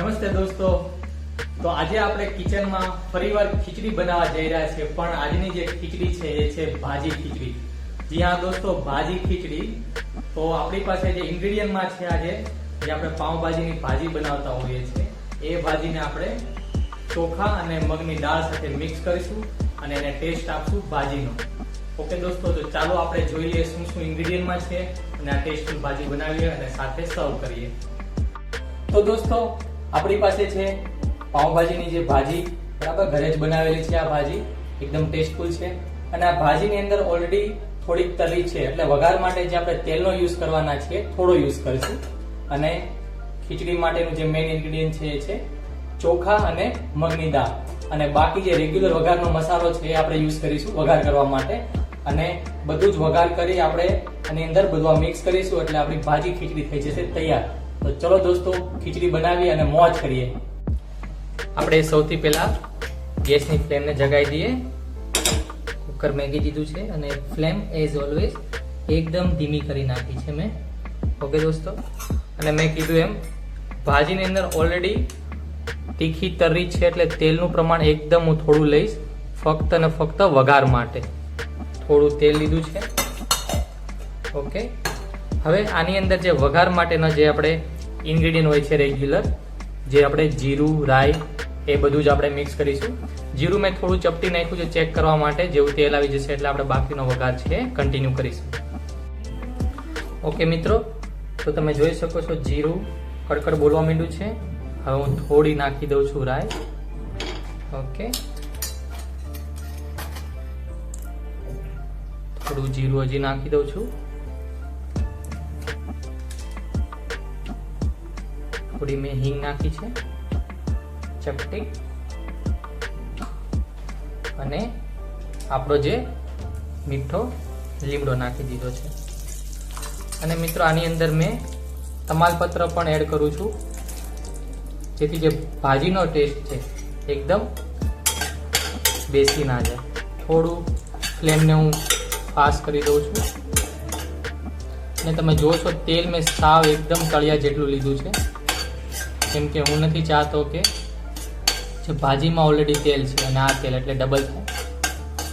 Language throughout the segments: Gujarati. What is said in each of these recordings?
નમસ્તે દોસ્તો, તો આજે આપણે કિચનમાં ફરીવાર ખીચડી બનાવવા જઈ રહ્યા છીએ. પણ આજની જે ખીચડી છે એ છે ભાજી ખીચડી. જી હા દોસ્તો, ભાજી ખીચડી. તો આપણી પાસે જે ઇન્ગ્રેડિયન્ટમાં છે આજે જે આપણે પાઉંભાજીની ભાજી બનાવતા હોઈએ છીએ એ ભાજીને આપણે ચોખા અને મગની દાળ સાથે મિક્સ કરીશું અને એને ટેસ્ટ આપશું ભાજીનો. ઓકે દોસ્તો, તો ચાલો આપણે જોઈ લઈએ શું શું ઇન્ગ્રેડિયન્ટમાં છે અને આ ટેસ્ટફુલ ભાજી બનાવીએ અને સાથે સર્વ કરીએ. તો દોસ્તો, આપણી પાસે છે પાઉંભાજીની જે ભાજી, બરાબર ઘરે જ બનાવેલી છે. આ ભાજી એકદમ ટેસ્ટફુલ છે અને આ ભાજીની અંદર ઓલરેડી થોડીક તરી છે, એટલે વઘાર માટે જે આપણે તેલનો યુઝ કરવાના છીએ થોડો યુઝ કરીશું. અને ખીચડી માટેનું જે મેઇન ઇન્ગ્રેડિયન્ટ છે એ છે ચોખા અને મગની દાળ. અને બાકી જે રેગ્યુલર વઘારનો મસાલો છે એ આપણે યુઝ કરીશું વઘાર કરવા માટે. અને બધું જ વઘાર કરી આપણે આની અંદર બધું મિક્સ કરીશું એટલે આપણી ભાજી ખીચડી થઈ જશે તૈયાર. તો ચલો દોસ્તો, ખીચડી બનાવીએ અને મોજ કરીએ. આપણે સૌથી પહેલા ગેસની ફ્લેમને જગાવી દઈએ. કુકર મેગી દીધું છે અને ફ્લેમ એઝ ઓલવેઝ એકદમ ધીમી કરી નાખી છે મેં. ઓકે દોસ્તો, અને મેં કીધું એમ ભાજીની અંદર ઓલરેડી તીખી તરી છે એટલે તેલનું પ્રમાણ એકદમ હું થોડું લઈશ, ફક્ત અને ફક્ત વઘાર માટે થોડું તેલ લીધું છે. ઓકે, હવે આની અંદર જે વઘાર માટેના જે આપણે ઇન્ગ્રેડિયન્ટ હોય છે રેગ્યુલર, જે આપણે જીરું, રાઈ એ બધું જ આપણે મિક્સ કરીશું. જીરું મેં થોડું ચપટી નાખ્યું છે ચેક કરવા માટે, જેવું તેલ આવી જશે એટલે આપણે બાકીનો વઘાર છે કન્ટિન્યુ કરીશું. ઓકે મિત્રો, તો તમે જોઈ શકો છો જીરું કડકડ બોલવા માંડ્યું છે. હવે હું થોડી નાખી દઉં છું રાઈ. ઓકે, થોડું જીરું હજી નાખી દઉં છું. થોડી મેં હિંગ નાખી છે ચપટી. અને આપણો જે મીઠો લીમડો નાખી દીધો છે. અને મિત્રો આની અંદર મેં તમાલપત્ર પણ એડ કરું છું, જેથી જે ભાજીનો ટેસ્ટ છે એકદમ બેસી ના જાય. થોડું ફ્લેમને હું ફાસ્ટ કરી દઉં છું. અને તમે જુઓ છો તેલ મેં સાવ એકદમ તળિયા જેટલું લીધું છે, કેમ કે હું નથી ચાહતો કે જે ભાજીમાં ઓલરેડી તેલ છે અને આ તેલ એટલે ડબલ થાય.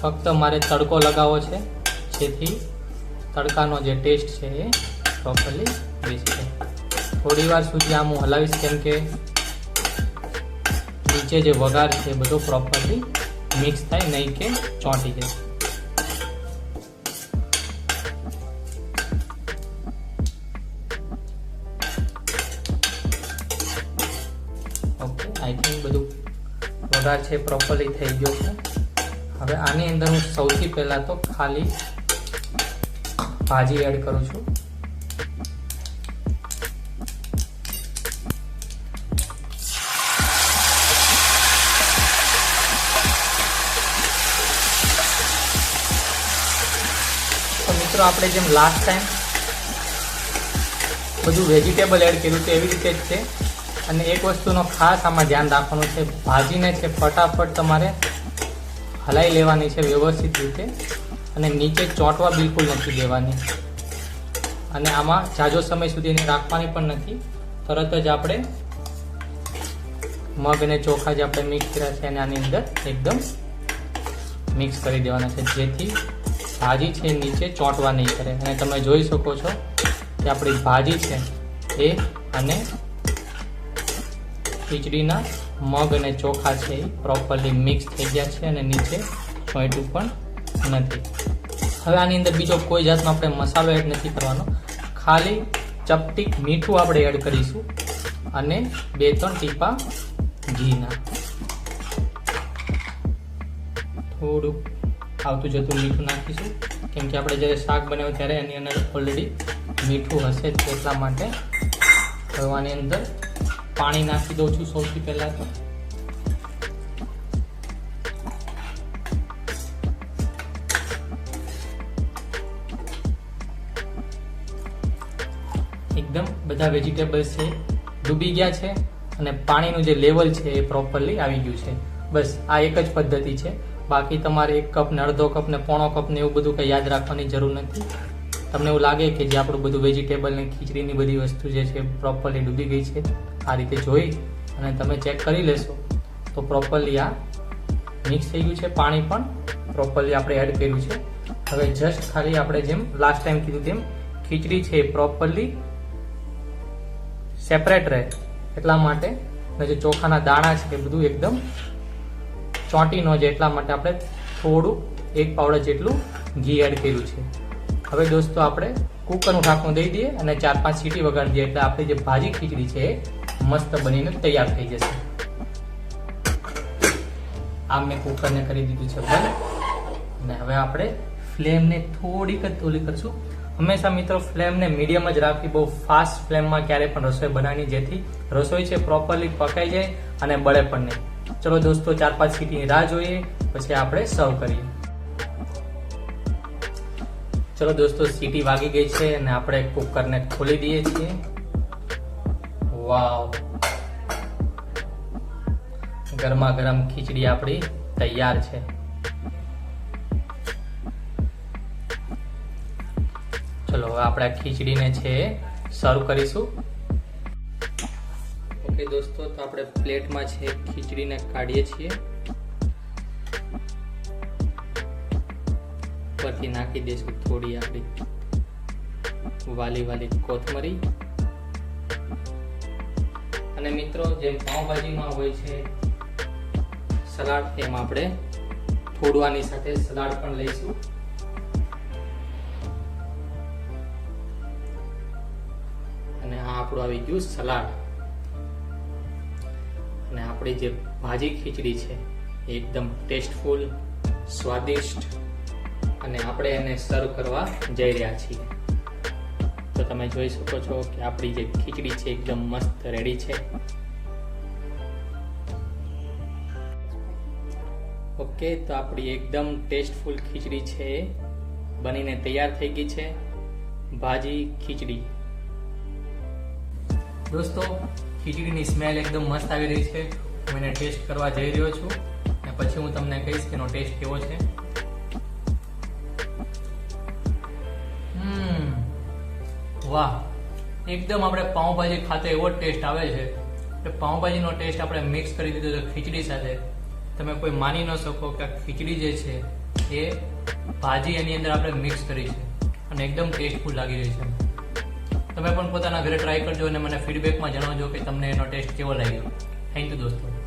ફક્ત મારે તડકો લગાવવો છે જેથી તડકાનો જે ટેસ્ટ છે એ પ્રોપરલી બેસી જાય. થોડી વાર સુધી આમ હું હલાવીશ, કેમ કે નીચે જે વઘાર છે બધો પ્રોપરલી મિક્સ થાય, નહીં કે ચોંટી જાય. ઓકે, આઈ થિંક બધું વઘાર છે પ્રોપરલી થઈ ગયો છે. હવે આની અંદર હું સૌથી પહેલા તો ખાલી ભાજી એડ કરું છું. તો મિત્રો, આપણે જેમ લાસ્ટ ટાઈમ બધું વેજીટેબલ એડ કર્યું તો એવી રીતે જ છે. અને એક વસ્તુનો ખાસ આમાં ધ્યાન રાખવાનું છે, ભાજીને છે ફટાફટ તમારે હલાવી લેવાની છે વ્યવસ્થિત રીતે, અને નીચે ચોંટવા બિલકુલ નથી દેવાની. અને આમાં ઝાઝો સમય સુધી એને રાખવાની પણ નથી. તરત જ આપણે મગ અને ચોખા જે આપણે મિક્સ કર્યા છે એને આની અંદર એકદમ મિક્સ કરી દેવાના છે, જેથી ભાજી છે નીચે ચોંટવા નહીં કરે. અને તમે જોઈ શકો છો કે આપણી ભાજી છે એ અને ખીચડીના મગ અને ચોખા છે એ પ્રોપરલી મિક્સ થઈ ગયા છે અને નીચે ચોંટ્યું પણ નથી. હવે આની અંદર બીજો કોઈ જાતનો આપણે મસાલો એડ નથી કરવાનો, ખાલી ચપટી મીઠું આપણે એડ કરીશું અને 2-3 ટીપા ઘીના. થોડું આવતું જતું મીઠું નાખીશું, કેમ કે આપણે જ્યારે શાક બનાવ્યું ત્યારે એની અંદર ઓલરેડી મીઠું હશે જ, એટલા માટે. હવે આની અંદર પાણી નાખી દઉં છું સૌથી પહેલા તો. એકદમ બધા વેજીટેબલ્સ છે ડૂબી ગયા છે અને પાણીનું જે લેવલ છે એ પ્રોપરલી આવી ગયું છે. બસ આ એક જ પદ્ધતિ છે. બાકી તમારે 1 કપ ને અડધો કપ ને પોણો કપ ને એવું બધું કંઈ યાદ રાખવાની જરૂર નથી. તમને એવું લાગે કે જે આપણું બધું વેજીટેબલ ને ખીચડીની બધી વસ્તુ જે છે પ્રોપરલી ડૂબી ગઈ છે, આ રીતે જોઈ અને તમે ચેક કરી લેશો તો પ્રોપરલી આ મિક્સ થઈ ગયું છે. પાણી પણ પ્રોપરલી આપણે એડ કર્યું છે. હવે જસ્ટ ખાલી આપણે જેમ લાસ્ટ ટાઈમ કીધું તેમ ખીચડી છે પ્રોપરલી સેપરેટ રહે એટલા માટે, અને જે ચોખાના દાણા છે એ બધું એકદમ ચોંટી ન જાય એટલા માટે આપણે થોડું 1 પાવડા જેટલું ઘી એડ કર્યું છે. હવે દોસ્તો આપણે કુકરનું ઢાંકણું દઈ દઈએ અને 4-5 સીટી વગાડી દઈએ એટલે આપણી જે ભાજી ખીચડી છે એ મસ્ત બનીને તૈયાર થઈ જશે. આ મેં કુકરને કરી દીધું છે બંધ, અને હવે આપણે ફ્લેમને થોડીક જ ઓલી કરશું. હંમેશા મિત્રો ફ્લેમને મીડિયમ જ રાખવી, બહુ ફાસ્ટ ફ્લેમમાં ક્યારેય પણ રસોઈ બનાવવાની, જેથી રસોઈ છે પ્રોપરલી પકાઈ જાય અને બળે પણ નહીં. ચલો દોસ્તો 4-5 સીટીની રાહ જોઈએ પછી આપણે સર્વ કરીએ. ચલો દોસ્તો સીટી વાગી ગઈ છે અને આપણે કુકરને ખોલી દઈએ છીએ. વાવ, ગરમા ગરમ ખીચડી આપણી તૈયાર છે. ચલો હવે આપણે આ ખીચડીને છે સર્વ કરીશું. ઓકે દોસ્તો, તો આપણે પ્લેટમાં છે ખીચડીને કાઢીએ છીએ. ઉપરથી નાખી દઈશું થોડી આપણી વાલી કોથમરી. અને મિત્રો જેમ પાઉંભાજીમાં હોય છે સલાડ, એમ આપણે થોડું આની સાથે સલાડ પણ લઈશું. અને આ આપણું આવી ગયું સલાડ. અને આપણી જે ભાજી ખીચડી છે એકદમ ટેસ્ટફુલ, સ્વાદિષ્ટ, અને આપણે એને સર્વ કરવા જઈ રહ્યા છીએ. તો તમે જોઈ શકો છો કે આપણી જે ખીચડી છે એકદમ મસ્ત રેડી છે. ઓકે, તો આપણી એકદમ ટેસ્ટફુલ ખીચડી છે બનીને તૈયાર થઈ ગઈ છે, ભાજી ખીચડી. દોસ્તો ખીચડીની સ્મેલ એકદમ મસ્ત આવી રહી છે. હું એને ટેસ્ટ કરવા જઈ રહ્યો છું અને પછી હું તમને કહીશ કે એનો ટેસ્ટ કેવો છે. વાહ, એકદમ આપણે પાઉંભાજી ખાતે એવો ટેસ્ટ આવે છે કે પાઉંભાજીનો ટેસ્ટ આપણે મિક્સ કરી દીધો છે ખીચડી સાથે. તમે કોઈ માની ન શકો કે આ ખીચડી જે છે એ ભાજી એની અંદર આપણે મિક્સ કરી છે અને એકદમ ટેસ્ટફુલ લાગી રહી છે. તમે પણ પોતાના ઘરે ટ્રાય કરજો અને મને ફીડબેકમાં જણાવજો કે તમને એનો ટેસ્ટ કેવો લાગ્યો. થેન્ક યુ દોસ્તો.